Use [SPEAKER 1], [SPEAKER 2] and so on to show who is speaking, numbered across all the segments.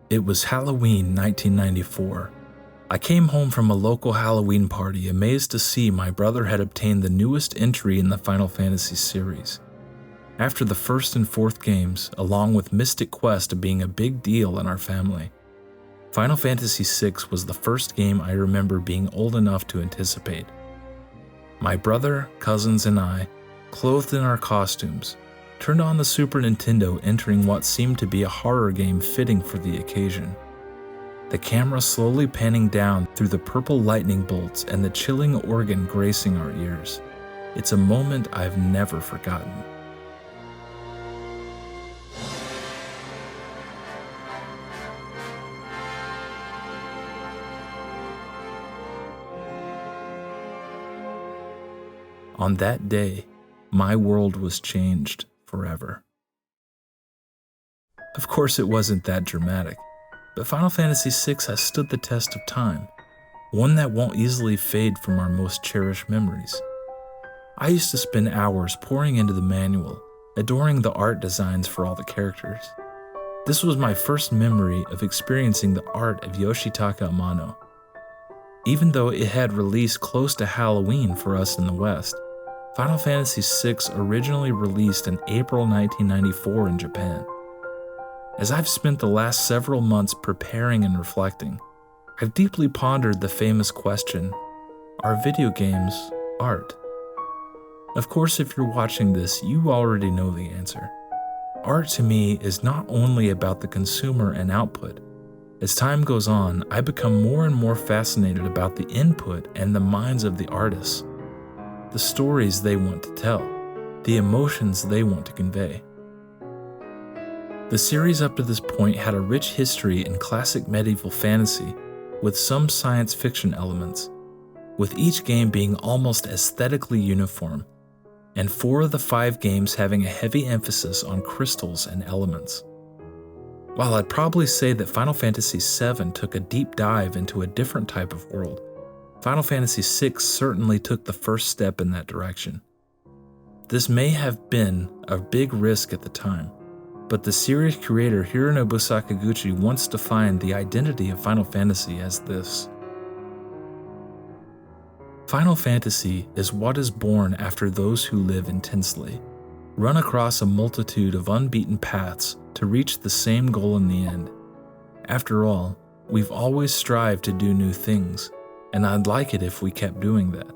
[SPEAKER 1] It was Halloween 1994. I came home from a local Halloween party amazed to see my brother had obtained the newest entry in the Final Fantasy series. After the first and fourth games, along with Mystic Quest being a big deal in our family, Final Fantasy VI was the first game I remember being old enough to anticipate. My brother, cousins, and I, clothed in our costumes, turned on the Super Nintendo, entering what seemed to be a horror game fitting for the occasion. The camera slowly panning down through the purple lightning bolts and the chilling organ gracing our ears. It's a moment I've never forgotten. On that day, my world was changed forever. Of course, it wasn't that dramatic, but Final Fantasy VI has stood the test of time, one that won't easily fade from our most cherished memories. I used to spend hours poring into the manual, adoring the art designs for all the characters. This was my first memory of experiencing the art of Yoshitaka Amano. Even though it had released close to Halloween for us in the West, Final Fantasy VI originally released in April 1994 in Japan. As I've spent the last several months preparing and reflecting, I've deeply pondered the famous question, are video games art? Of course, if you're watching this, you already know the answer. Art to me is not only about the consumer and output. As time goes on, I become more and more fascinated about the input and the minds of the artists, the stories they want to tell, the emotions they want to convey. The series up to this point had a rich history in classic medieval fantasy, with some science fiction elements, with each game being almost aesthetically uniform, and 4 of the 5 games having a heavy emphasis on crystals and elements. While I'd probably say that Final Fantasy VII took a deep dive into a different type of world, Final Fantasy VI certainly took the first step in that direction. This may have been a big risk at the time, but the series creator Hironobu Sakaguchi once defined the identity of Final Fantasy as this. Final Fantasy is what is born after those who live intensely, run across a multitude of unbeaten paths to reach the same goal in the end. After all, we've always strived to do new things, and I'd like it if we kept doing that.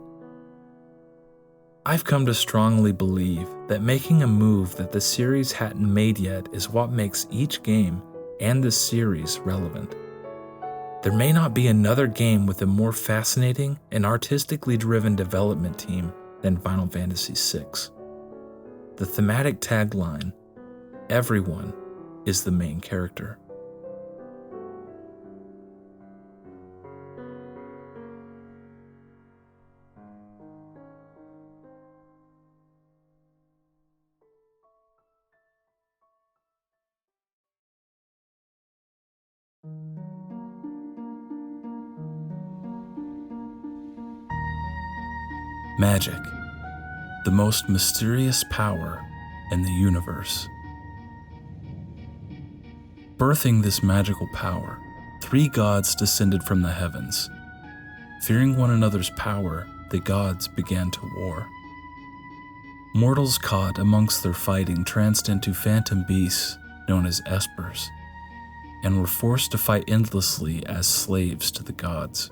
[SPEAKER 1] I've come to strongly believe that making a move that the series hadn't made yet is what makes each game and the series relevant. There may not be another game with a more fascinating and artistically driven development team than Final Fantasy VI. The thematic tagline, "Everyone is the main character." Magic, the most mysterious power in the universe. Birthing this magical power, 3 gods descended from the heavens. Fearing one another's power, the gods began to war. Mortals caught amongst their fighting tranced into phantom beasts known as espers, and were forced to fight endlessly as slaves to the gods.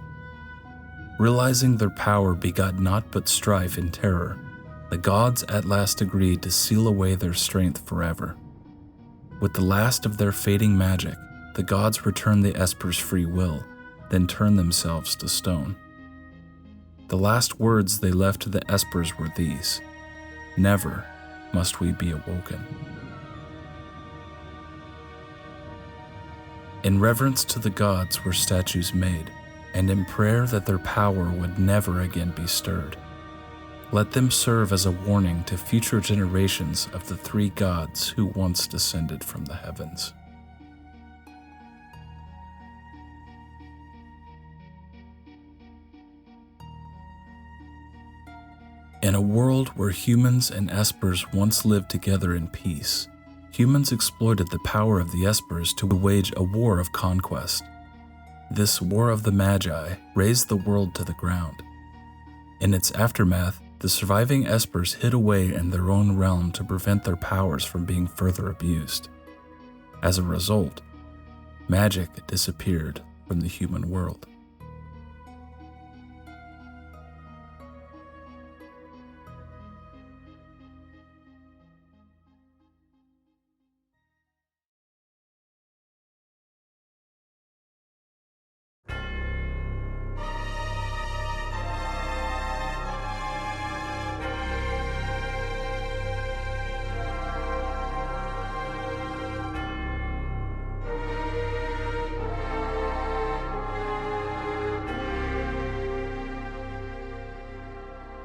[SPEAKER 1] Realizing their power begot naught but strife and terror, the gods at last agreed to seal away their strength forever. With the last of their fading magic, the gods returned the espers free will, then turned themselves to stone. The last words they left to the espers were these: "Never must we be awoken." In reverence to the gods were statues made, and in prayer that their power would never again be stirred. Let them serve as a warning to future generations of the 3 gods who once descended from the heavens. In a world where humans and espers once lived together in peace, humans exploited the power of the Espers to wage a war of conquest. This War of the Magi razed the world to the ground. In its aftermath, the surviving Espers hid away in their own realm to prevent their powers from being further abused. As a result, magic disappeared from the human world.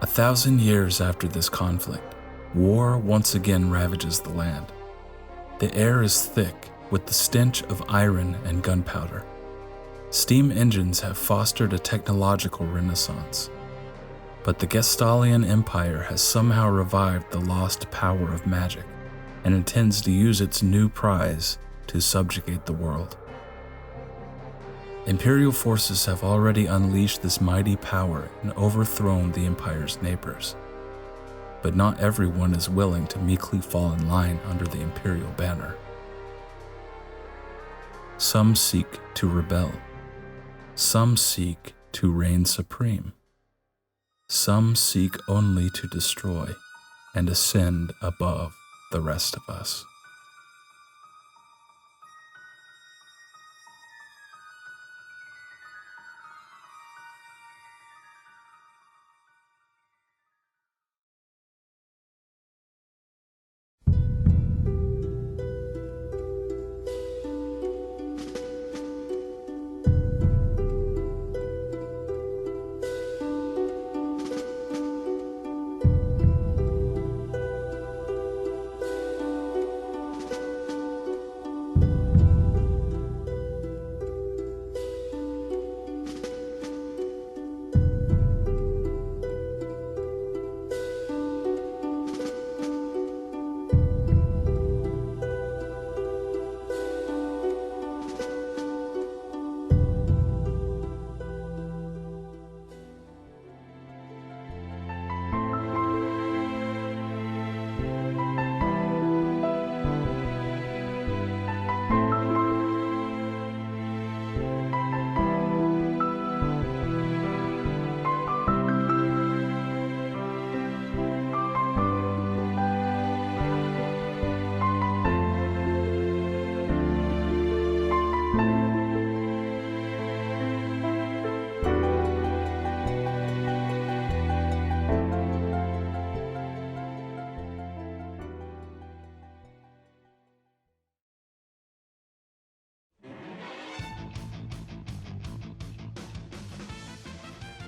[SPEAKER 1] A 1,000 years after this conflict, war once again ravages the land. The air is thick with the stench of iron and gunpowder. Steam engines have fostered a technological renaissance. But the Gestalian Empire has somehow revived the lost power of magic and intends to use its new prize to subjugate the world. Imperial forces have already unleashed this mighty power and overthrown the Empire's neighbors. But not everyone is willing to meekly fall in line under the Imperial banner. Some seek to rebel. Some seek to reign supreme. Some seek only to destroy and ascend above the rest of us.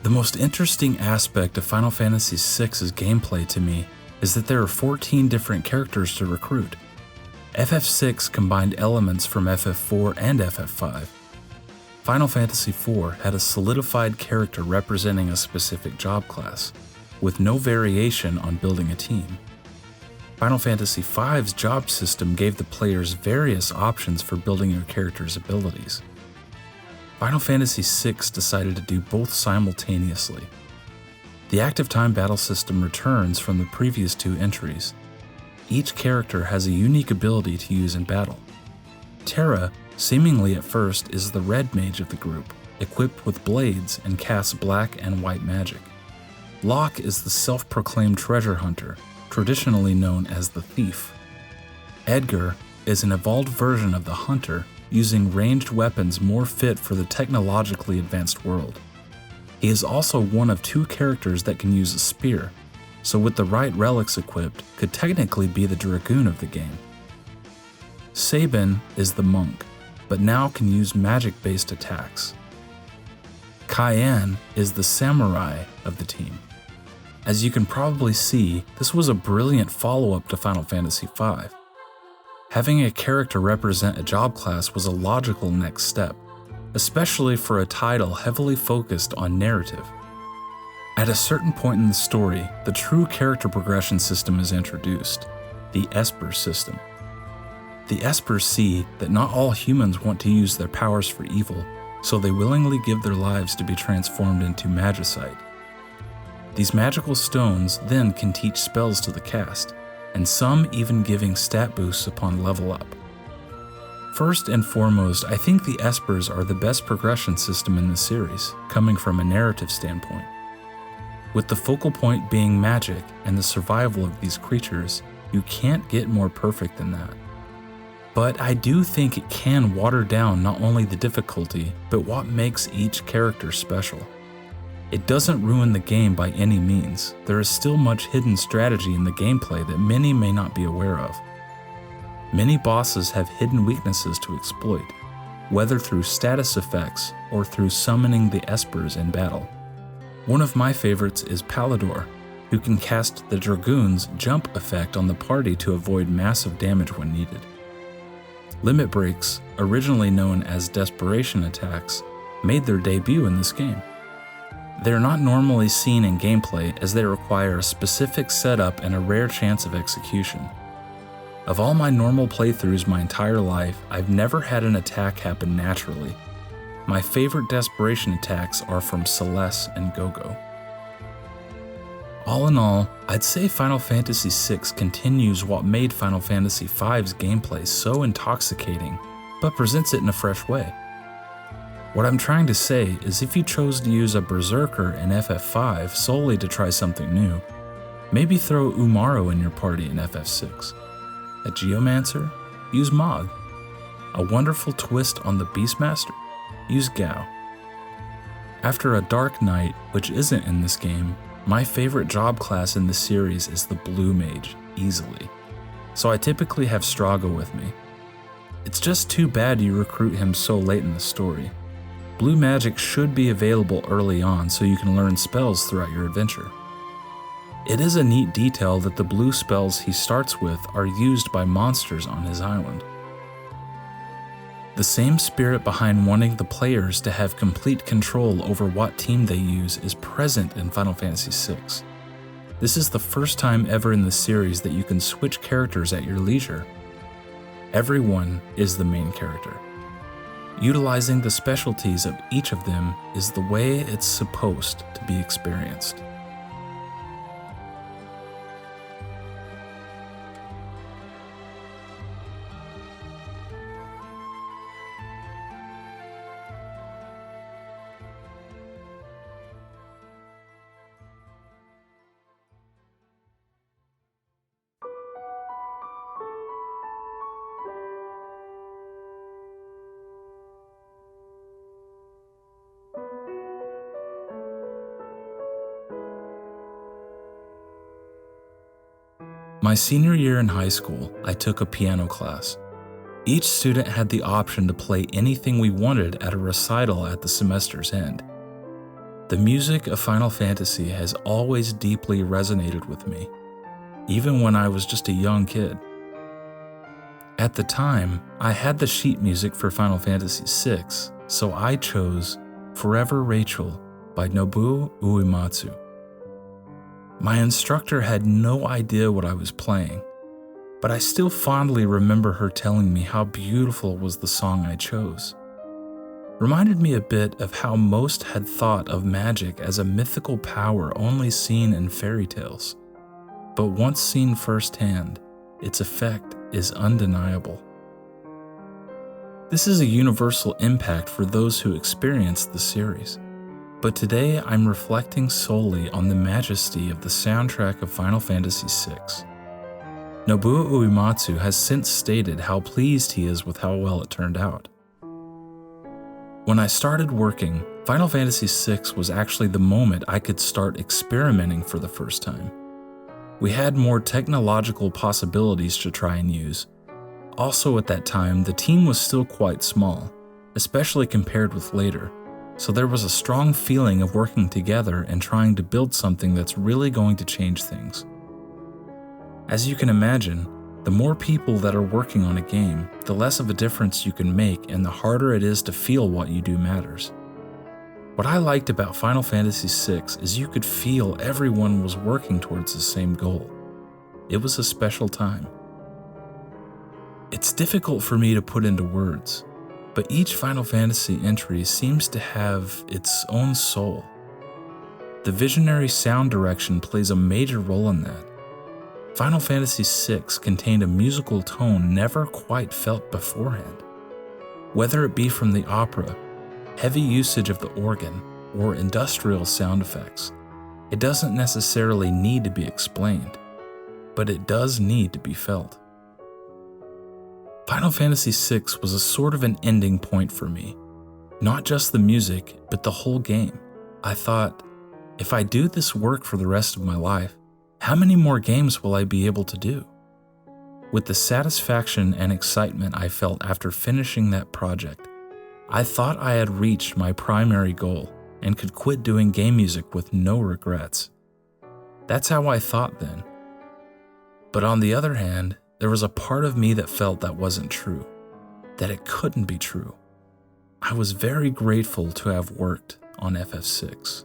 [SPEAKER 1] The most interesting aspect of Final Fantasy VI's gameplay to me is that there are 14 different characters to recruit. FF6 combined elements from FF4 and FF5. Final Fantasy IV had a solidified character representing a specific job class, with no variation on building a team. Final Fantasy V's job system gave the players various options for building your character's abilities. Final Fantasy VI decided to do both simultaneously. The active time battle system returns from the previous two entries. Each character has a unique ability to use in battle. Terra, seemingly at first, is the red mage of the group, equipped with blades and casts black and white magic. Locke is the self-proclaimed treasure hunter, traditionally known as the Thief. Edgar is an evolved version of the Hunter, using ranged weapons more fit for the technologically advanced world. He is also one of two characters that can use a spear, so with the right relics equipped, could technically be the Dragoon of the game. Sabin is the monk, but now can use magic-based attacks. Cayenne is the samurai of the team. As you can probably see, this was a brilliant follow-up to Final Fantasy V. Having a character represent a job class was a logical next step, especially for a title heavily focused on narrative. At a certain point in the story, the true character progression system is introduced, the Esper system. The Espers see that not all humans want to use their powers for evil, so they willingly give their lives to be transformed into magicite. These magical stones then can teach spells to the cast, and some even giving stat boosts upon level up. First and foremost, I think the Espers are the best progression system in the series, coming from a narrative standpoint. With the focal point being magic and the survival of these creatures, you can't get more perfect than that. But I do think it can water down not only the difficulty, but what makes each character special. It doesn't ruin the game by any means. There is still much hidden strategy in the gameplay that many may not be aware of. Many bosses have hidden weaknesses to exploit, whether through status effects or through summoning the Espers in battle. One of my favorites is Palador, who can cast the Dragoon's jump effect on the party to avoid massive damage when needed. Limit breaks, originally known as desperation attacks, made their debut in this game. They are not normally seen in gameplay as they require a specific setup and a rare chance of execution. Of all my normal playthroughs my entire life, I've never had an attack happen naturally. My favorite desperation attacks are from Celeste and Gogo. All in all, I'd say Final Fantasy VI continues what made Final Fantasy V's gameplay so intoxicating, but presents it in a fresh way. What I'm trying to say is if you chose to use a Berserker in FF5 solely to try something new, maybe throw Umaro in your party in FF6. A Geomancer? Use Mog. A wonderful twist on the Beastmaster? Use Gao. After a Dark Knight, which isn't in this game, my favorite job class in the series is the Blue Mage, easily. So I typically have Strago with me. It's just too bad you recruit him so late in the story. Blue magic should be available early on so you can learn spells throughout your adventure. It is a neat detail that the blue spells he starts with are used by monsters on his island. The same spirit behind wanting the players to have complete control over what team they use is present in Final Fantasy VI. This is the first time ever in the series that you can switch characters at your leisure. Everyone is the main character. Utilizing the specialties of each of them is the way it's supposed to be experienced. My senior year in high school, I took a piano class. Each student had the option to play anything we wanted at a recital at the semester's end. The music of Final Fantasy has always deeply resonated with me, even when I was just a young kid. At the time, I had the sheet music for Final Fantasy VI, so I chose Forever Rachel by Nobuo Uematsu. My instructor had no idea what I was playing, but I still fondly remember her telling me how beautiful was the song I chose. Reminded me a bit of how most had thought of magic as a mythical power only seen in fairy tales, but once seen firsthand, its effect is undeniable. This is a universal impact for those who experienced the series. But today I'm reflecting solely on the majesty of the soundtrack of Final Fantasy VI. Nobuo Uematsu has since stated how pleased he is with how well it turned out. When I started working, Final Fantasy VI was actually the moment I could start experimenting for the first time. We had more technological possibilities to try and use. Also at that time, the team was still quite small, especially compared with later. So there was a strong feeling of working together and trying to build something that's really going to change things. As you can imagine, the more people that are working on a game, the less of a difference you can make and the harder it is to feel what you do matters. What I liked about Final Fantasy VI is you could feel everyone was working towards the same goal. It was a special time. It's difficult for me to put into words, but each Final Fantasy entry seems to have its own soul. The visionary sound direction plays a major role in that. Final Fantasy VI contained a musical tone never quite felt beforehand. Whether it be from the opera, heavy usage of the organ, or industrial sound effects, it doesn't necessarily need to be explained, but it does need to be felt. Final Fantasy VI was a sort of an ending point for me. Not just the music, but the whole game. I thought, if I do this work for the rest of my life, how many more games will I be able to do? With the satisfaction and excitement I felt after finishing that project, I thought I had reached my primary goal and could quit doing game music with no regrets. That's how I thought then. But on the other hand, there was a part of me that felt that wasn't true, that it couldn't be true. I was very grateful to have worked on FF6.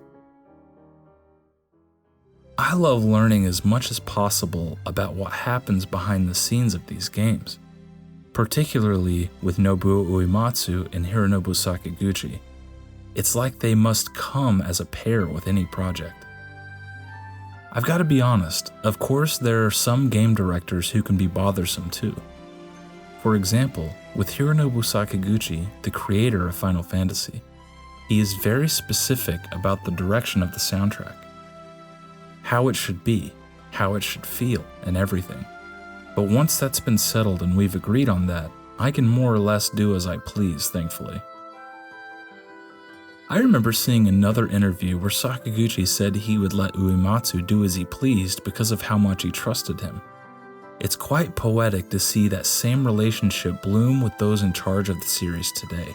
[SPEAKER 1] I love learning as much as possible about what happens behind the scenes of these games, particularly with Nobuo Uematsu and Hironobu Sakaguchi. It's like they must come as a pair with any project. I've got to be honest, of course there are some game directors who can be bothersome too. For example, with Hironobu Sakaguchi, the creator of Final Fantasy, he is very specific about the direction of the soundtrack. How it should be, how it should feel, and everything. But once that's been settled and we've agreed on that, I can more or less do as I please, thankfully. I remember seeing another interview where Sakaguchi said he would let Uematsu do as he pleased because of how much he trusted him. It's quite poetic to see that same relationship bloom with those in charge of the series today,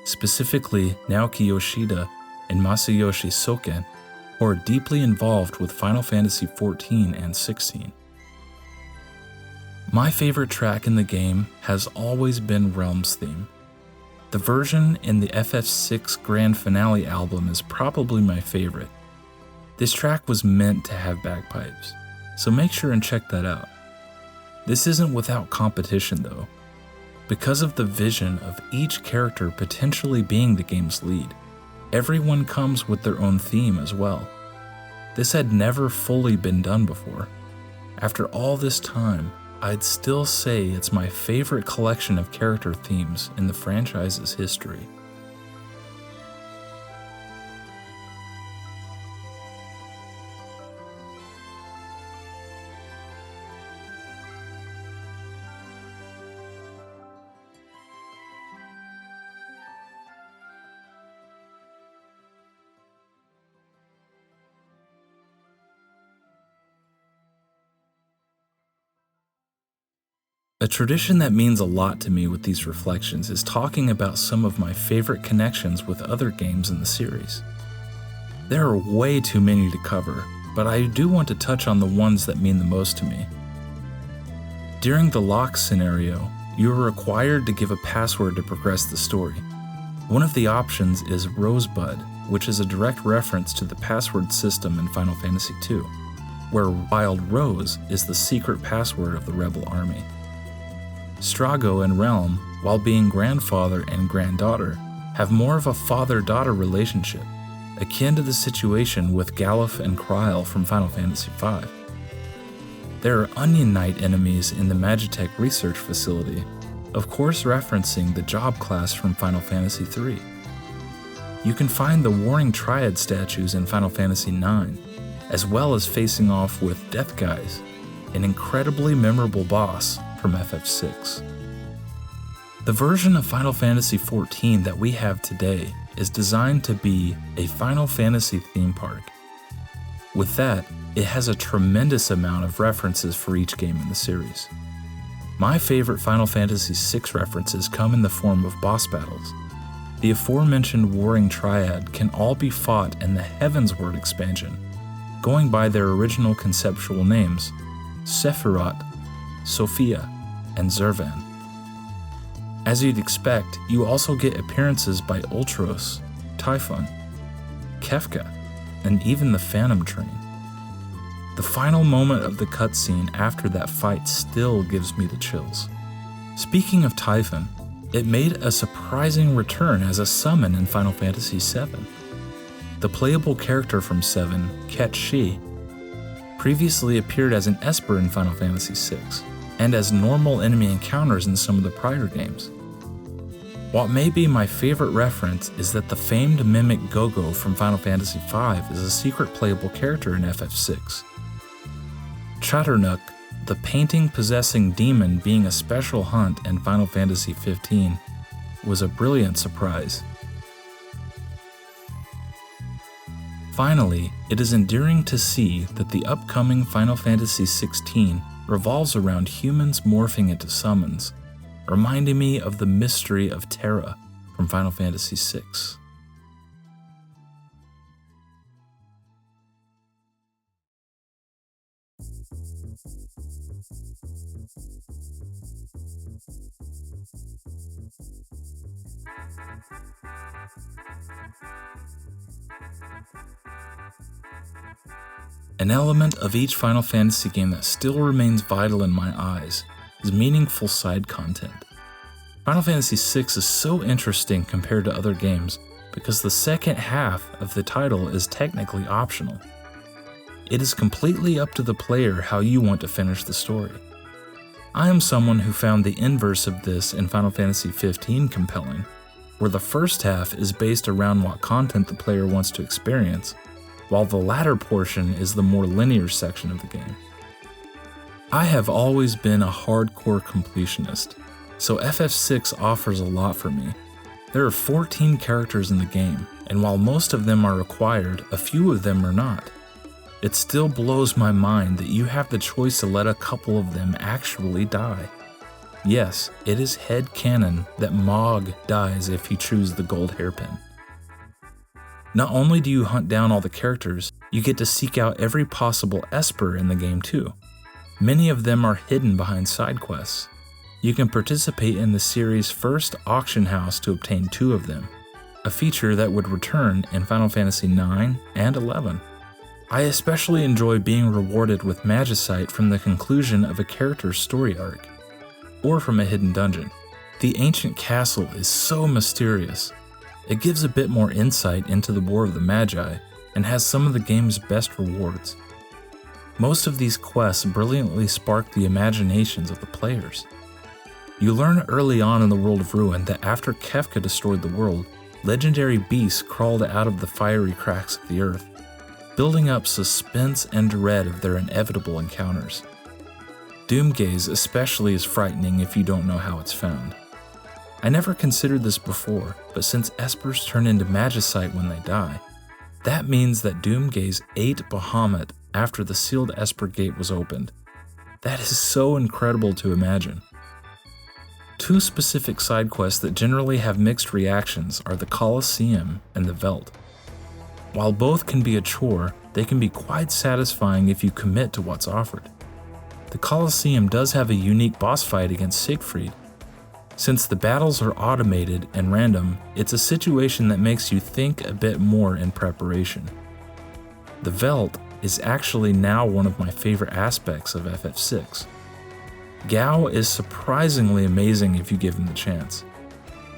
[SPEAKER 1] specifically Naoki Yoshida and Masayoshi Soken, who are deeply involved with Final Fantasy XIV and XVI. My favorite track in the game has always been Realm's theme. The version in the FF6 Grand Finale album is probably my favorite. This track was meant to have bagpipes, so make sure and check that out. This isn't without competition though. Because of the vision of each character potentially being the game's lead, everyone comes with their own theme as well. This had never fully been done before. After all this time, I'd still say it's my favorite collection of character themes in the franchise's history. A tradition that means a lot to me with these reflections is talking about some of my favorite connections with other games in the series. There are way too many to cover, but I do want to touch on the ones that mean the most to me. During the lock scenario, you are required to give a password to progress the story. One of the options is Rosebud, which is a direct reference to the password system in Final Fantasy II, where Wild Rose is the secret password of the Rebel Army. Strago and Realm, while being grandfather and granddaughter, have more of a father-daughter relationship, akin to the situation with Galuf and Kryl from Final Fantasy V. There are Onion Knight enemies in the Magitech research facility, of course referencing the job class from Final Fantasy III. You can find the Warring Triad statues in Final Fantasy IX, as well as facing off with Death Guys, an incredibly memorable boss from FF6. The version of Final Fantasy XIV that we have today is designed to be a Final Fantasy theme park. With that, it has a tremendous amount of references for each game in the series. My favorite Final Fantasy VI references come in the form of boss battles. The aforementioned Warring Triad can all be fought in the Heavensward expansion, going by their original conceptual names, Sephiroth, Sophia, and Zurvan. As you'd expect, you also get appearances by Ultros, Typhon, Kefka, and even the Phantom Train. The final moment of the cutscene after that fight still gives me the chills. Speaking of Typhon, it made a surprising return as a summon in Final Fantasy VII. The playable character from 7, Ket Shi, previously appeared as an Esper in Final Fantasy VI, and as normal enemy encounters in some of the prior games. What may be my favorite reference is that the famed mimic Gogo from Final Fantasy V is a secret playable character in FF6. Chatternuk, the painting-possessing demon being a special hunt in Final Fantasy XV, was a brilliant surprise. Finally, it is endearing to see that the upcoming Final Fantasy XVI revolves around humans morphing into summons, reminding me of the mystery of Terra from Final Fantasy VI. An element of each Final Fantasy game that still remains vital in my eyes is meaningful side content. Final Fantasy VI is so interesting compared to other games because the second half of the title is technically optional. It is completely up to the player how you want to finish the story. I am someone who found the inverse of this in Final Fantasy XV compelling, where the first half is based around what content the player wants to experience, while the latter portion is the more linear section of the game. I have always been a hardcore completionist, so FF6 offers a lot for me. There are 14 characters in the game, and while most of them are required, a few of them are not. It still blows my mind that you have the choice to let a couple of them actually die. Yes, it is headcanon that Mog dies if you choose the gold hairpin. Not only do you hunt down all the characters, you get to seek out every possible Esper in the game too. Many of them are hidden behind side quests. You can participate in the series' first auction house to obtain 2 of them, a feature that would return in Final Fantasy IX and XI. I especially enjoy being rewarded with majesty from the conclusion of a character's story arc, or from a hidden dungeon. The ancient castle is so mysterious. It gives a bit more insight into the War of the Magi, and has some of the game's best rewards. Most of these quests brilliantly spark the imaginations of the players. You learn early on in the World of Ruin that after Kefka destroyed the world, legendary beasts crawled out of the fiery cracks of the earth, building up suspense and dread of their inevitable encounters. Doomgaze especially is frightening if you don't know how it's found. I never considered this before, but since Espers turn into Magicite when they die, that means that Doomgaze ate Bahamut after the sealed Esper Gate was opened. That is so incredible to imagine. 2 specific side quests that generally have mixed reactions are the Colosseum and the Veldt. While both can be a chore, they can be quite satisfying if you commit to what's offered. The Colosseum does have a unique boss fight against Siegfried. Since the battles are automated and random, it's a situation that makes you think a bit more in preparation. The Veldt is actually now one of my favorite aspects of FF6. Gao is surprisingly amazing if you give him the chance.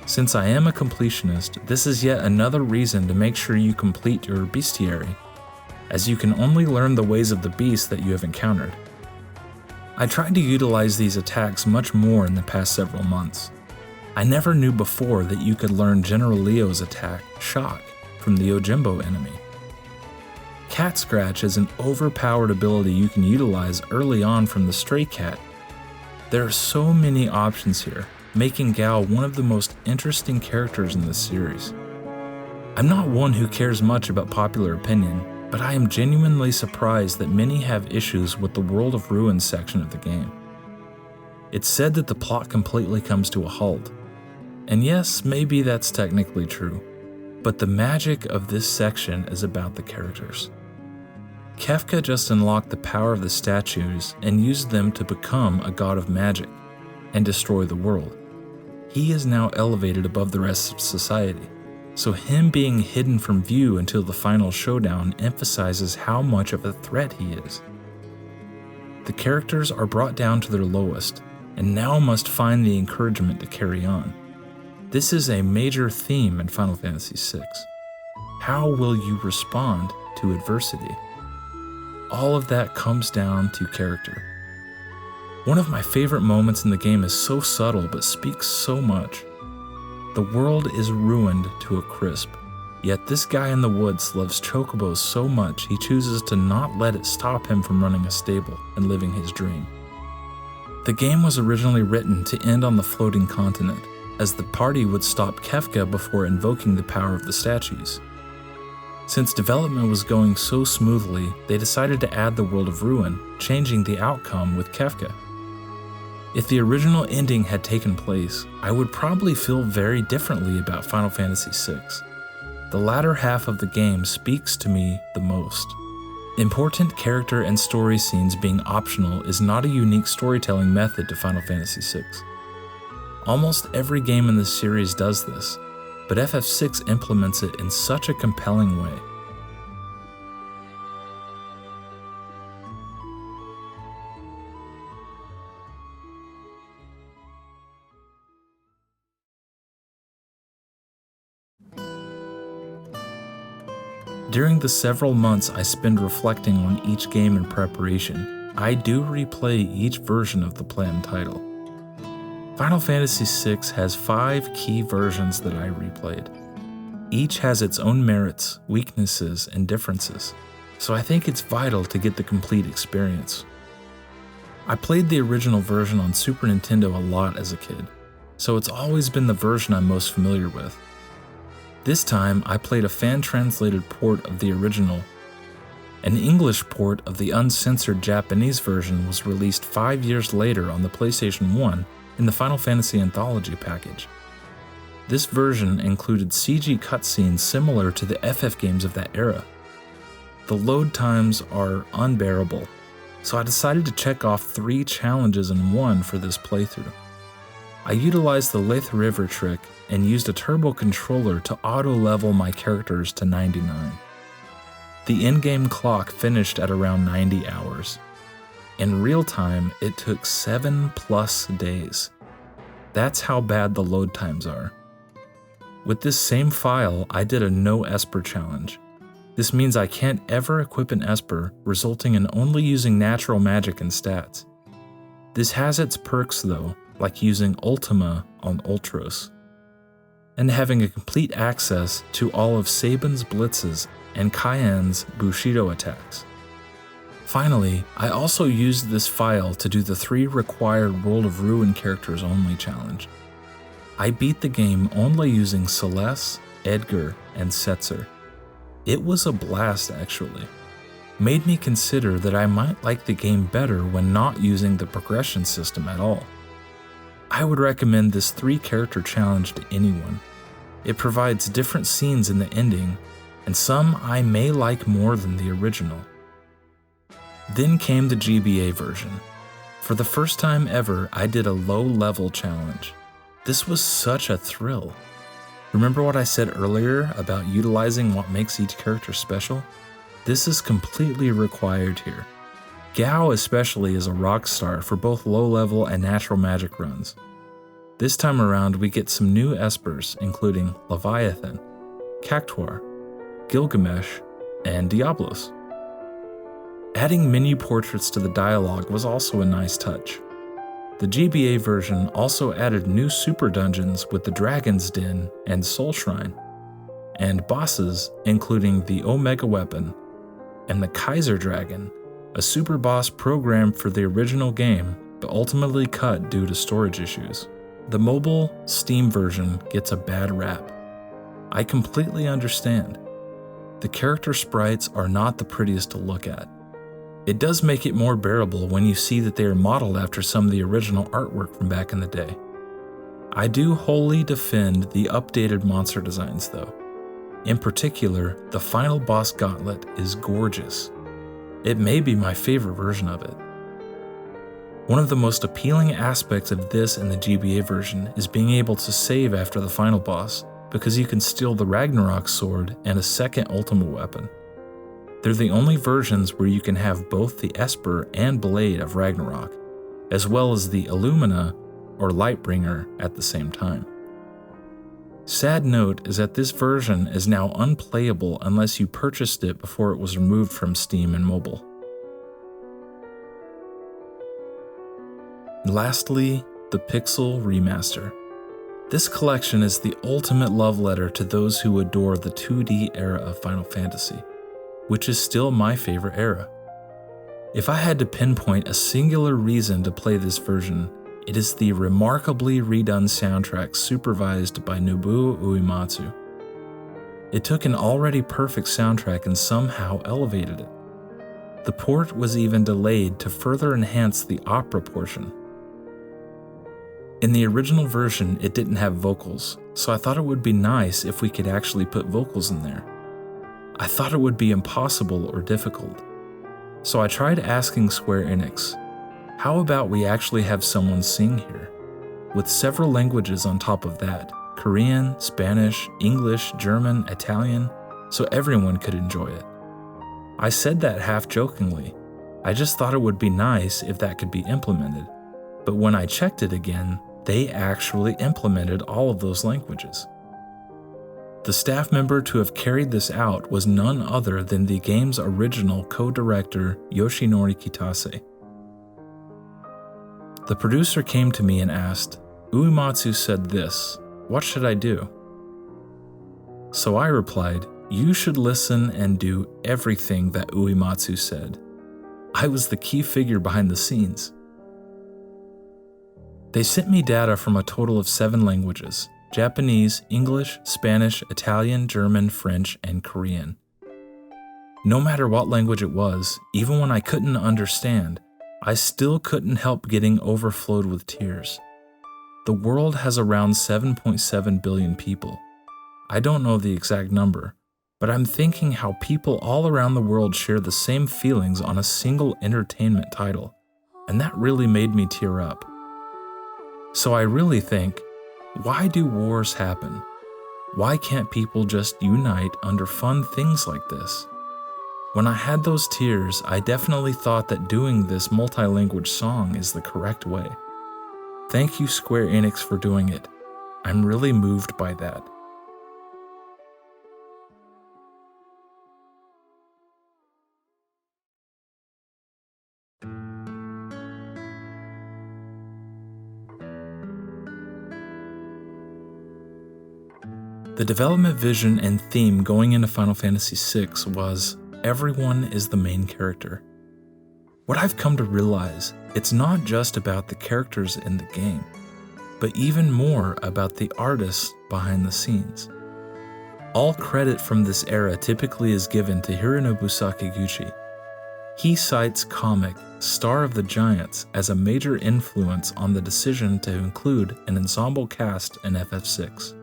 [SPEAKER 1] Since I am a completionist, this is yet another reason to make sure you complete your bestiary, as you can only learn the ways of the beast that you have encountered. I tried to utilize these attacks much more in the past several months. I never knew before that you could learn General Leo's attack, Shock, from the Ojimbo enemy. Cat Scratch is an overpowered ability you can utilize early on from the Stray Cat. There are so many options here, making Gao one of the most interesting characters in this series. I'm not one who cares much about popular opinion, but I am genuinely surprised that many have issues with the World of Ruin section of the game. It's said that the plot completely comes to a halt, and yes, maybe that's technically true, but the magic of this section is about the characters. Kefka just unlocked the power of the statues and used them to become a god of magic and destroy the world. He is now elevated above the rest of society, so him being hidden from view until the final showdown emphasizes how much of a threat he is. The characters are brought down to their lowest, and now must find the encouragement to carry on. This is a major theme in Final Fantasy VI. How will you respond to adversity? All of that comes down to character. One of my favorite moments in the game is so subtle but speaks so much. The world is ruined to a crisp, yet this guy in the woods loves chocobos so much he chooses to not let it stop him from running a stable and living his dream. The game was originally written to end on the floating continent, as the party would stop Kefka before invoking the power of the statues. Since development was going so smoothly, they decided to add the world of ruin, changing the outcome with Kefka. If the original ending had taken place, I would probably feel very differently about Final Fantasy VI. The latter half of the game speaks to me the most. Important character and story scenes being optional is not a unique storytelling method to Final Fantasy VI. Almost every game in this series does this, but FF6 implements it in such a compelling way. During the several months I spend reflecting on each game in preparation, I do replay each version of the planned title. Final Fantasy VI has 5 key versions that I replayed. Each has its own merits, weaknesses, and differences, so I think it's vital to get the complete experience. I played the original version on Super Nintendo a lot as a kid, so it's always been the version I'm most familiar with. This time, I played a fan-translated port of the original. An English port of the uncensored Japanese version was released 5 years later on the PlayStation 1 in the Final Fantasy Anthology package. This version included CG cutscenes similar to the FF games of that era. The load times are unbearable, so I decided to check off 3 challenges in one for this playthrough. I utilized the Lith River trick and used a turbo controller to auto-level my characters to 99. The in-game clock finished at around 90 hours. In real time, it took 7+ days. That's how bad the load times are. With this same file, I did a no Esper challenge. This means I can't ever equip an Esper, resulting in only using natural magic and stats. This has its perks though, like using Ultima on Ultros, and having a complete access to all of Sabin's blitzes and Cayenne's Bushido attacks. Finally, I also used this file to do the 3 required World of Ruin characters only challenge. I beat the game only using Celeste, Edgar, and Setzer. It was a blast actually. Made me consider that I might like the game better when not using the progression system at all. I would recommend this 3 character challenge to anyone. It provides different scenes in the ending, and some I may like more than the original. Then came the GBA version. For the first time ever, I did a low-level challenge. This was such a thrill. Remember what I said earlier about utilizing what makes each character special? This is completely required here. Gao especially is a rock star for both low-level and natural magic runs. This time around we get some new Espers including Leviathan, Cactuar, Gilgamesh, and Diablos. Adding menu portraits to the dialogue was also a nice touch. The GBA version also added new super dungeons with the Dragon's Den and Soul Shrine, and bosses including the Omega Weapon and the Kaiser Dragon, a super boss programmed for the original game but ultimately cut due to storage issues. The mobile Steam version gets a bad rap. I completely understand. The character sprites are not the prettiest to look at. It does make it more bearable when you see that they are modeled after some of the original artwork from back in the day. I do wholly defend the updated monster designs though. In particular, the final boss gauntlet is gorgeous. It may be my favorite version of it. One of the most appealing aspects of this and the GBA version is being able to save after the final boss, because you can steal the Ragnarok sword and a second Ultima weapon. They're the only versions where you can have both the Esper and Blade of Ragnarok. as well as the Illumina, or Lightbringer, at the same time. Sad note is that this version is now unplayable unless you purchased it before it was removed from Steam and mobile. Lastly, the Pixel Remaster. This collection is the ultimate love letter to those who adore the 2D era of Final Fantasy, which is still my favorite era. If I had to pinpoint a singular reason to play this version, it is the remarkably redone soundtrack supervised by Nobuo Uematsu. It took an already perfect soundtrack and somehow elevated it. The port was even delayed to further enhance the opera portion. In the original version, it didn't have vocals, so I thought it would be nice if we could actually put vocals in there. I thought it would be impossible or difficult. So I tried asking Square Enix, how about we actually have someone sing here? With several languages on top of that, Korean, Spanish, English, German, Italian, so everyone could enjoy it. I said that half jokingly. I just thought it would be nice if that could be implemented. But when I checked it again, they actually implemented all of those languages. The staff member to have carried this out was none other than the game's original co-director Yoshinori Kitase. The producer came to me and asked, "Uematsu said this, what should I do?" So I replied, "You should listen and do everything that Uematsu said." I was the key figure behind the scenes. They sent me data from a total of 7 languages: Japanese, English, Spanish, Italian, German, French, and Korean. No matter what language it was, even when I couldn't understand, I still couldn't help getting overflowed with tears. The world has around 7.7 billion people. I don't know the exact number, but I'm thinking how people all around the world share the same feelings on a single entertainment title, and that really made me tear up. So I really think, why do wars happen? Why can't people just unite under fun things like this? When I had those tears, I definitely thought that doing this multi-language song is the correct way. Thank you, Square Enix, for doing it. I'm really moved by that. The development vision and theme going into Final Fantasy VI was, everyone is the main character. What I've come to realize, it's not just about the characters in the game, but even more about the artists behind the scenes. All credit from this era typically is given to Hironobu Sakaguchi. He cites comic Star of the Giants as a major influence on the decision to include an ensemble cast in FF6.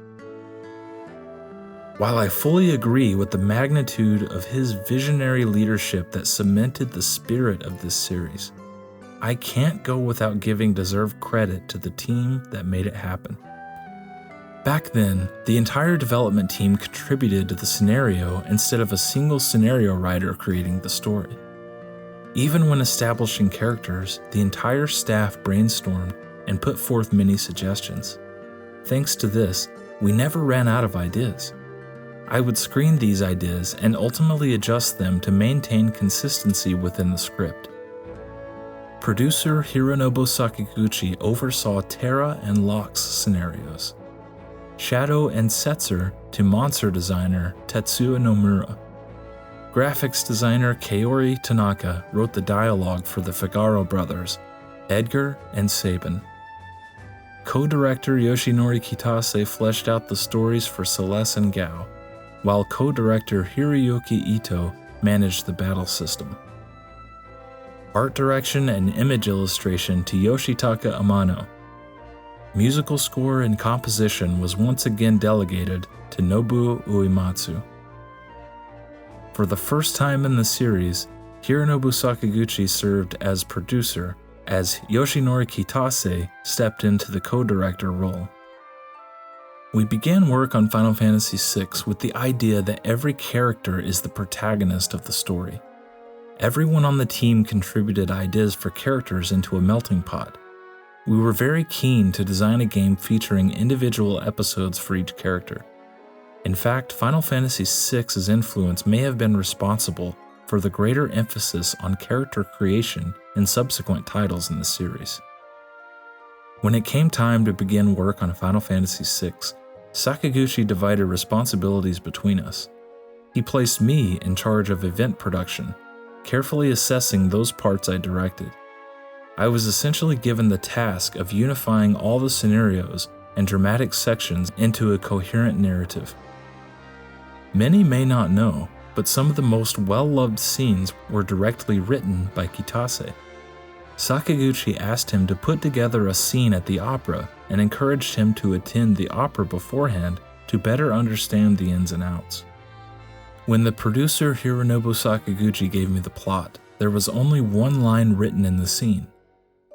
[SPEAKER 1] While I fully agree with the magnitude of his visionary leadership that cemented the spirit of this series, I can't go without giving deserved credit to the team that made it happen. Back then, the entire development team contributed to the scenario instead of a single scenario writer creating the story. Even when establishing characters, the entire staff brainstormed and put forth many suggestions. Thanks to this, we never ran out of ideas. I would screen these ideas and ultimately adjust them to maintain consistency within the script. Producer Hironobu Sakaguchi oversaw Terra and Locke's scenarios. Shadow and Setzer to monster designer Tetsuya Nomura. Graphics designer Kaori Tanaka wrote the dialogue for the Figaro brothers, Edgar and Sabin. Co-director Yoshinori Kitase fleshed out the stories for Celeste and Gao, while co-director Hiroyuki Ito managed the battle system. Art direction and image illustration to Yoshitaka Amano. Musical score and composition was once again delegated to Nobuo Uematsu. For the first time in the series, Hironobu Sakaguchi served as producer, as Yoshinori Kitase stepped into the co-director role. We began work on Final Fantasy VI with the idea that every character is the protagonist of the story. Everyone on the team contributed ideas for characters into a melting pot. We were very keen to design a game featuring individual episodes for each character. In fact, Final Fantasy VI's influence may have been responsible for the greater emphasis on character creation in subsequent titles in the series. When it came time to begin work on Final Fantasy VI, Sakaguchi divided responsibilities between us. He placed me in charge of event production, carefully assessing those parts I directed. I was essentially given the task of unifying all the scenarios and dramatic sections into a coherent narrative. Many may not know, but some of the most well-loved scenes were directly written by Kitase. Sakaguchi asked him to put together a scene at the opera and encouraged him to attend the opera beforehand to better understand the ins and outs. When the producer Hironobu Sakaguchi gave me the plot, there was only one line written in the scene: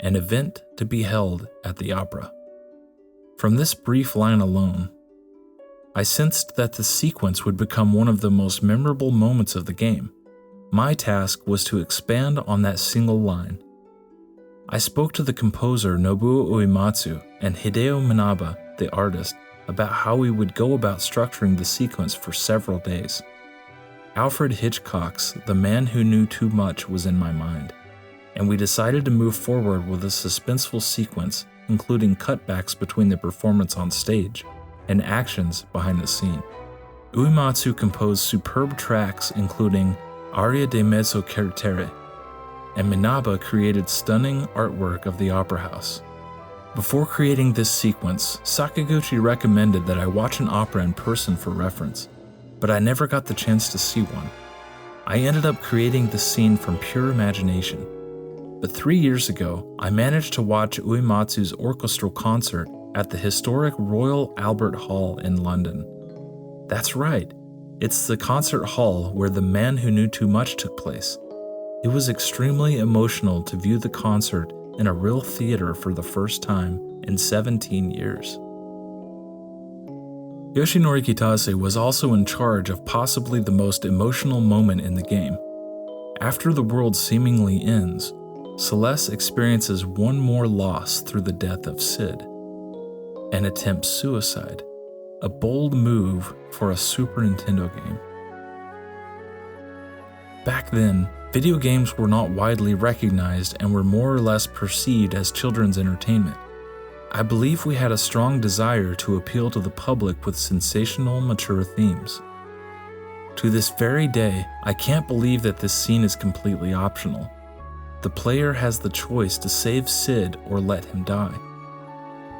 [SPEAKER 1] an event to be held at the opera. From this brief line alone, I sensed that the sequence would become one of the most memorable moments of the game. My task was to expand on that single line. I spoke to the composer Nobuo Uematsu and Hideo Minaba, the artist, about how we would go about structuring the sequence for several days. Alfred Hitchcock's The Man Who Knew Too Much was in my mind, and we decided to move forward with a suspenseful sequence, including cutbacks between the performance on stage and actions behind the scene. Uematsu composed superb tracks including Aria de Mezzo Caractere, and Minaba created stunning artwork of the opera house. Before creating this sequence, Sakaguchi recommended that I watch an opera in person for reference, but I never got the chance to see one. I ended up creating the scene from pure imagination. But 3 years ago, I managed to watch Uematsu's orchestral concert at the historic Royal Albert Hall in London. That's right, it's the concert hall where The Man Who Knew Too Much took place. It was extremely emotional to view the concert in a real theater for the first time in 17 years. Yoshinori Kitase was also in charge of possibly the most emotional moment in the game. After the world seemingly ends, Celeste experiences one more loss through the death of Cid and attempts suicide, a bold move for a Super Nintendo game. Back then, video games were not widely recognized and were more or less perceived as children's entertainment. I believe we had a strong desire to appeal to the public with sensational, mature themes. To this very day, I can't believe that this scene is completely optional. The player has the choice to save Cid or let him die.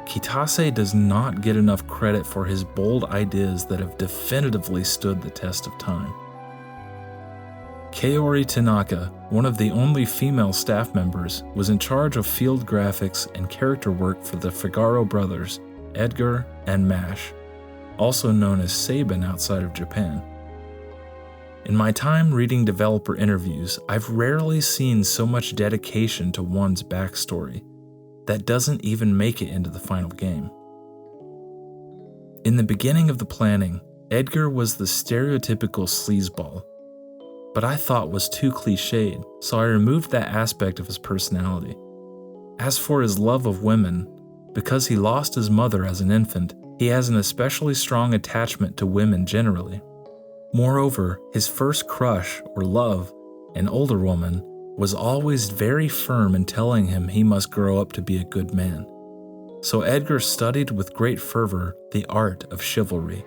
[SPEAKER 1] Kitase does not get enough credit for his bold ideas that have definitively stood the test of time. Kaori Tanaka, one of the only female staff members, was in charge of field graphics and character work for the Figaro brothers, Edgar and Mash, also known as Saban outside of Japan. In my time reading developer interviews, I've rarely seen so much dedication to one's backstory that doesn't even make it into the final game. In the beginning of the planning, Edgar was the stereotypical sleazeball, but I thought was too cliched, so I removed that aspect of his personality. As for his love of women, because he lost his mother as an infant, he has an especially strong attachment to women generally. Moreover, his first crush or love, an older woman, was always very firm in telling him he must grow up to be a good man. So Edgar studied with great fervor the art of chivalry.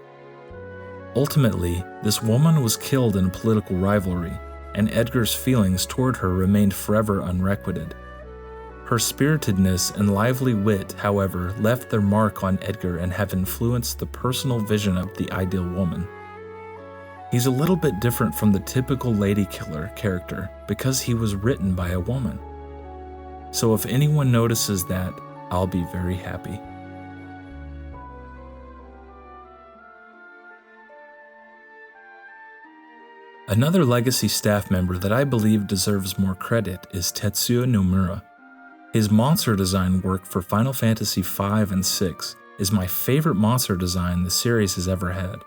[SPEAKER 1] Ultimately, this woman was killed in a political rivalry, and Edgar's feelings toward her remained forever unrequited. Her spiritedness and lively wit, however, left their mark on Edgar and have influenced the personal vision of the ideal woman. He's a little bit different from the typical lady killer character because he was written by a woman. So if anyone notices that, I'll be very happy. Another legacy staff member that I believe deserves more credit is Tetsuya Nomura. His monster design work for Final Fantasy V and VI is my favorite monster design the series has ever had.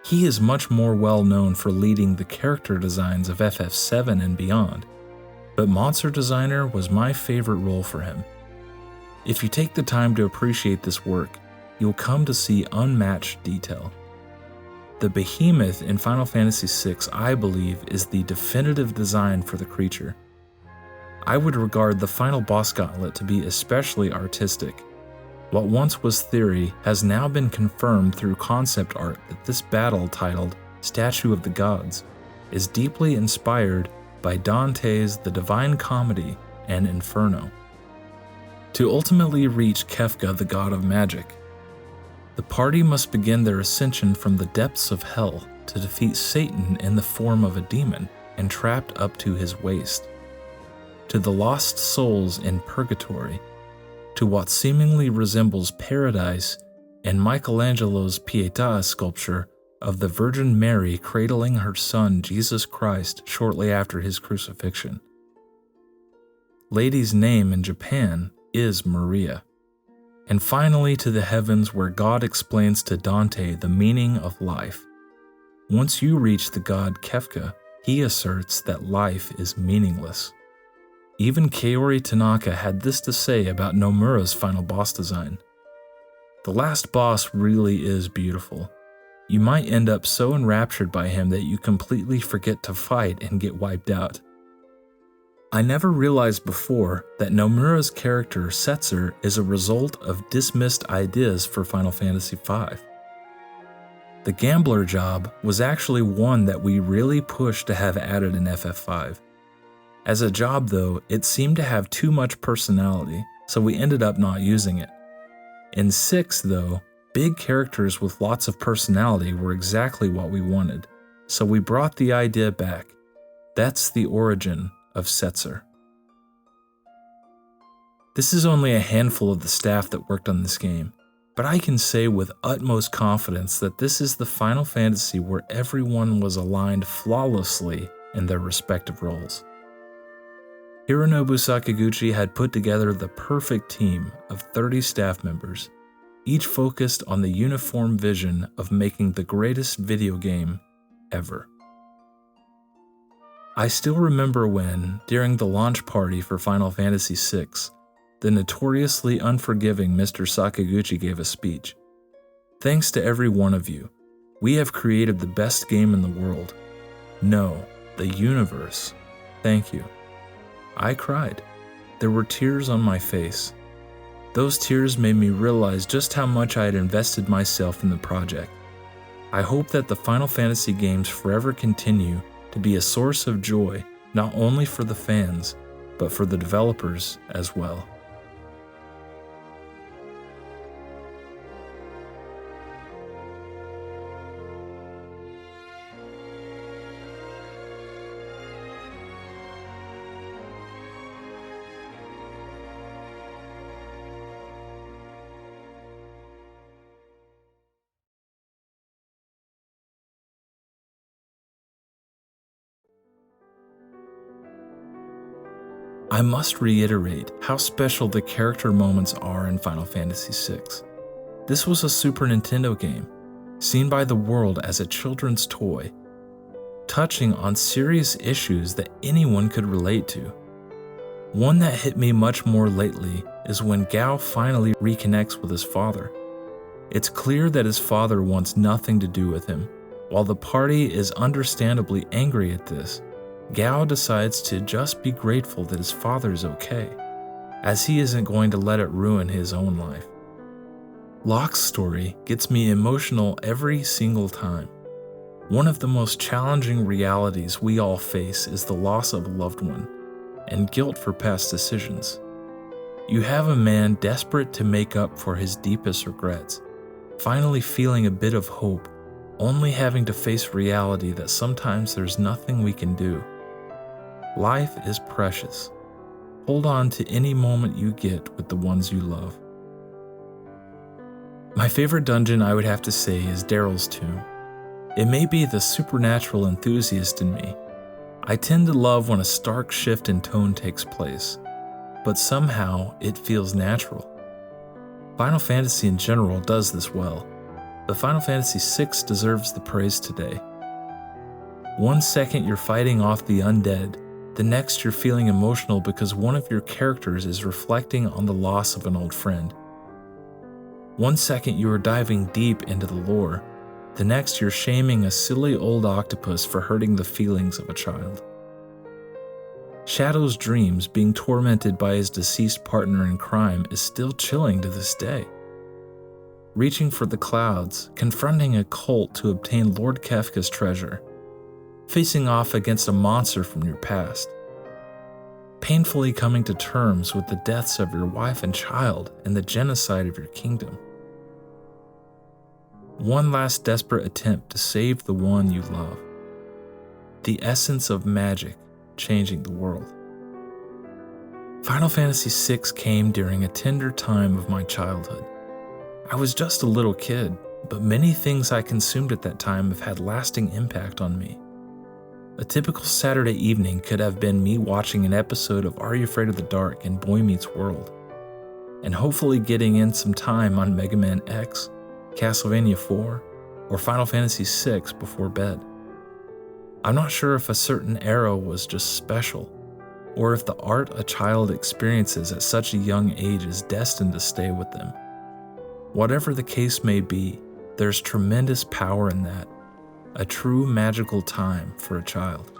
[SPEAKER 1] He is much more well known for leading the character designs of FF7 and beyond, but monster designer was my favorite role for him. If you take the time to appreciate this work, you'll come to see unmatched detail. The behemoth in Final Fantasy VI, I believe, is the definitive design for the creature. I would regard the final boss gauntlet to be especially artistic. What once was theory has now been confirmed through concept art that this battle, titled Statue of the Gods, is deeply inspired by Dante's The Divine Comedy and Inferno. To ultimately reach Kefka, the god of magic, the party must begin their ascension from the depths of hell to defeat Satan in the form of a demon and trapped up to his waist. To the lost souls in purgatory, to what seemingly resembles paradise and Michelangelo's Pietà sculpture of the Virgin Mary cradling her son Jesus Christ shortly after his crucifixion. Lady's name in Japan is Maria. And finally to the heavens, where God explains to Dante the meaning of life. Once you reach the god Kefka, he asserts that life is meaningless. Even Kaori Tanaka had this to say about Nomura's final boss design. The last boss really is beautiful. You might end up so enraptured by him that you completely forget to fight and get wiped out. I never realized before that Nomura's character Setzer is a result of dismissed ideas for Final Fantasy V. The gambler job was actually one that we really pushed to have added in FF5. As a job though, it seemed to have too much personality, so we ended up not using it. In 6 though, big characters with lots of personality were exactly what we wanted, so we brought the idea back. That's the origin of Setzer. This is only a handful of the staff that worked on this game, but I can say with utmost confidence that this is the Final Fantasy where everyone was aligned flawlessly in their respective roles. Hironobu Sakaguchi had put together the perfect team of 30 staff members, each focused on the uniform vision of making the greatest video game ever. I still remember when, during the launch party for Final Fantasy VI, the notoriously unforgiving Mr. Sakaguchi gave a speech. Thanks to every one of you, we have created the best game in the world. No, the universe. Thank you. I cried. There were tears on my face. Those tears made me realize just how much I had invested myself in the project. I hope that the Final Fantasy games forever continue to be a source of joy, not only for the fans, but for the developers as well. I must reiterate how special the character moments are in Final Fantasy VI. This was a Super Nintendo game, seen by the world as a children's toy, touching on serious issues that anyone could relate to. One that hit me much more lately is when Gao finally reconnects with his father. It's clear that his father wants nothing to do with him. While the party is understandably angry at this, Gao decides to just be grateful that his father is okay, as he isn't going to let it ruin his own life. Locke's story gets me emotional every single time. One of the most challenging realities we all face is the loss of a loved one, and guilt for past decisions. You have a man desperate to make up for his deepest regrets, finally feeling a bit of hope, only having to face reality that sometimes there's nothing we can do. Life is precious. Hold on to any moment you get with the ones you love. My favorite dungeon, I would have to say, is Daryl's Tomb. It may be the supernatural enthusiast in me. I tend to love when a stark shift in tone takes place, but somehow it feels natural. Final Fantasy in general does this well, but Final Fantasy VI deserves the praise today. 1 second you're fighting off the undead, The next, you're feeling emotional because one of your characters is reflecting on the loss of an old friend. One second, you are diving deep into the lore. The next, you're shaming a silly old octopus for hurting the feelings of a child. Shadow's dreams, being tormented by his deceased partner in crime, is still chilling to this day. Reaching for the clouds, confronting a cult to obtain Lord Kefka's treasure, facing off against a monster from your past, painfully coming to terms with the deaths of your wife and child and the genocide of your kingdom. One last desperate attempt to save the one you love. The essence of magic changing the world. Final Fantasy VI came during a tender time of my childhood. I was just a little kid, but many things I consumed at that time have had lasting impact on me. A typical Saturday evening could have been me watching an episode of Are You Afraid of the Dark and Boy Meets World, and hopefully getting in some time on Mega Man X, Castlevania 4, or Final Fantasy VI before bed. I'm not sure if a certain era was just special, or if the art a child experiences at such a young age is destined to stay with them. Whatever the case may be, there's tremendous power in that, a true magical time for a child.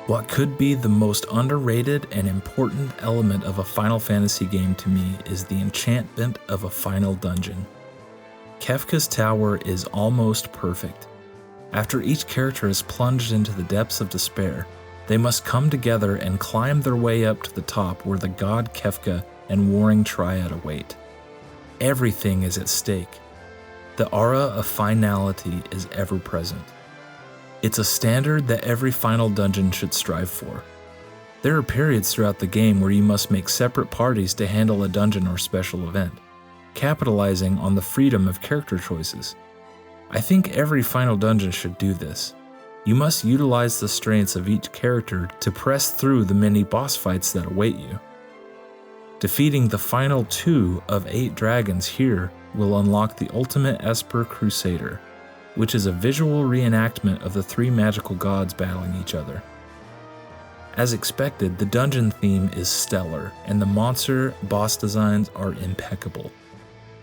[SPEAKER 1] What could be the most underrated and important element of a Final Fantasy game to me is the enchantment of a final dungeon. Kefka's Tower is almost perfect. After each character is plunged into the depths of despair, they must come together and climb their way up to the top where the god Kefka and warring triad await. Everything is at stake. The aura of finality is ever present. It's a standard that every final dungeon should strive for. There are periods throughout the game where you must make separate parties to handle a dungeon or special event, capitalizing on the freedom of character choices. I think every final dungeon should do this. You must utilize the strengths of each character to press through the many boss fights that await you. Defeating the final 2 of 8 dragons here will unlock the ultimate Esper Crusader, which is a visual reenactment of the 3 magical gods battling each other. As expected, the dungeon theme is stellar, and the monster boss designs are impeccable,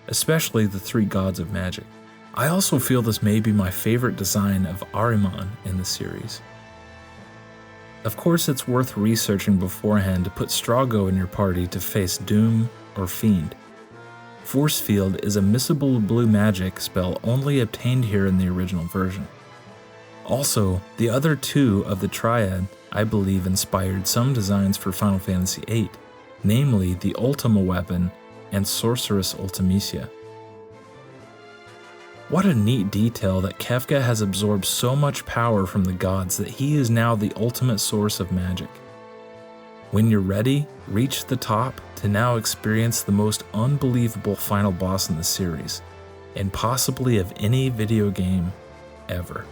[SPEAKER 1] especially the 3 gods of magic. I also feel this may be my favorite design of Ahriman in the series. Of course, it's worth researching beforehand to put Strago in your party to face Doom or Fiend. Force Field is a missable blue magic spell only obtained here in the original version. Also, the other 2 of the Triad, I believe, inspired some designs for Final Fantasy VIII, namely the Ultima weapon and Sorceress Ultimecia. What a neat detail that Kefka has absorbed so much power from the gods that he is now the ultimate source of magic. When you're ready, reach the top to now experience the most unbelievable final boss in the series, and possibly of any video game ever.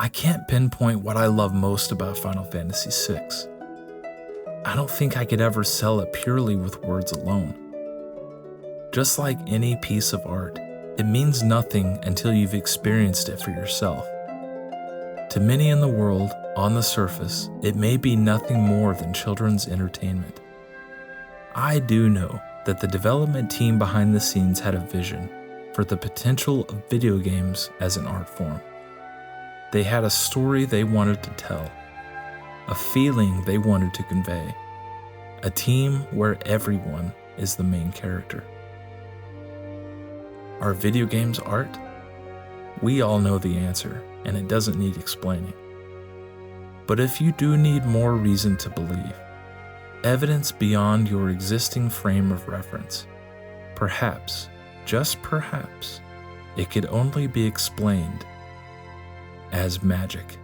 [SPEAKER 1] I can't pinpoint what I love most about Final Fantasy VI. I don't think I could ever sell it purely with words alone. Just like any piece of art, it means nothing until you've experienced it for yourself. To many in the world, on the surface, it may be nothing more than children's entertainment. I do know that the development team behind the scenes had a vision for the potential of video games as an art form. They had a story they wanted to tell, a feeling they wanted to convey, a team where everyone is the main character. Are video games art? We all know the answer, and it doesn't need explaining. But if you do need more reason to believe, evidence beyond your existing frame of reference, perhaps, just perhaps, it could only be explained as magic.